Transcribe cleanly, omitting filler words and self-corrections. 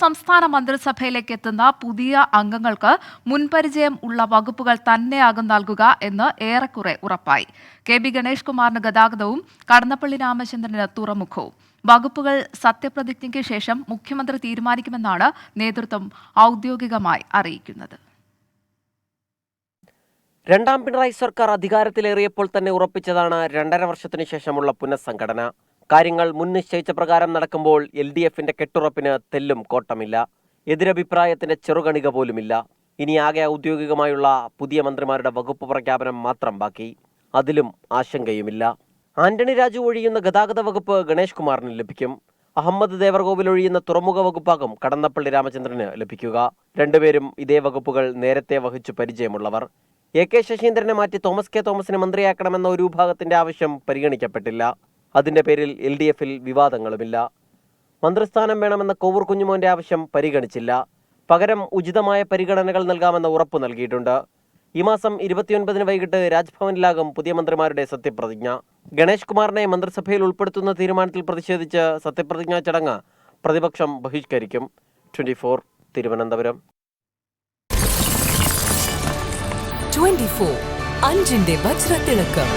സംസ്ഥാന മന്ത്രിസഭയിലേക്ക് എത്തുന്ന പുതിയ അംഗങ്ങൾക്ക് മുൻപരിചയം ഉള്ള വകുപ്പുകൾ തന്നെയാകും നൽകുക എന്ന് ഏറെക്കുറെ ഉറപ്പായി. KB ഗണേഷ് കുമാറിന് ഗതാഗതവും കടന്നപ്പള്ളി രാമചന്ദ്രന് തുറമുഖവും. വകുപ്പുകൾ സത്യപ്രതിജ്ഞയ്ക്ക് ശേഷം മുഖ്യമന്ത്രി തീരുമാനിക്കുമെന്നാണ് നേതൃത്വം ഔദ്യോഗികമായി അറിയിക്കുന്നത്. രണ്ടാം പിണറായി സർക്കാർ അധികാരത്തിലേറിയപ്പോൾ തന്നെ ഉറപ്പിച്ചതാണ് 2.5 വർഷത്തിനു ശേഷമുള്ള പുനഃസംഘടന. കാര്യങ്ങൾ മുൻ നിശ്ചയിച്ച പ്രകാരം നടക്കുമ്പോൾ LDFന്റെ കെട്ടുറപ്പിന് തെല്ലും കോട്ടമില്ല. എതിരഭിപ്രായത്തിന്റെ ചെറുകണിക പോലുമില്ല. ഇനി ആകെ ഔദ്യോഗികമായുള്ള പുതിയ മന്ത്രിമാരുടെ വകുപ്പ് പ്രഖ്യാപനം മാത്രം ബാക്കി. അതിലും ആശങ്കയുമില്ല. ആന്റണി രാജു ഒഴിയുന്ന ഗതാഗത വകുപ്പ് ഗണേഷ് കുമാറിന് ലഭിക്കും. അഹമ്മദ് ദേവർകോവിൽ ഒഴിയുന്ന തുറമുഖ വകുപ്പാകും കടന്നപ്പള്ളി രാമചന്ദ്രന് ലഭിക്കുക. രണ്ടുപേരും ഇതേ വകുപ്പുകൾ നേരത്തെ വഹിച്ചു പരിചയമുള്ളവർ. AK ശശീന്ദ്രനെ മാറ്റി തോമസ് കെ തോമസിനെ മന്ത്രിയാക്കണമെന്ന ഒരു വിഭാഗത്തിന്റെ ആവശ്യം പരിഗണിക്കപ്പെട്ടില്ല. അതിന്റെ പേരിൽ LDFൽ വിവാദങ്ങളുമില്ല. മന്ത്രിസ്ഥാനം വേണമെന്ന കോവൂർ കുഞ്ഞുമോന്റെ ആവശ്യം പരിഗണിച്ചില്ല. പകരം ഉചിതമായ പരിഗണനകൾ നൽകാമെന്ന ഉറപ്പ് നൽകിയിട്ടുണ്ട്. ഈ മാസം 29-ന് വൈകിട്ട് രാജ്ഭവനിലാകും പുതിയ മന്ത്രിമാരുടെ സത്യപ്രതിജ്ഞ. ഗണേഷ് കുമാറിനെ മന്ത്രിസഭയിൽ ഉൾപ്പെടുത്തുന്ന തീരുമാനത്തിൽ പ്രതിഷേധിച്ച് സത്യപ്രതിജ്ഞാ ചടങ്ങ് പ്രതിപക്ഷം ബഹിഷ്കരിക്കും. 24 തിരുവനന്തപുരം. 24 അഞ്ചിന്റെ വജ്രത്തിളക്കം.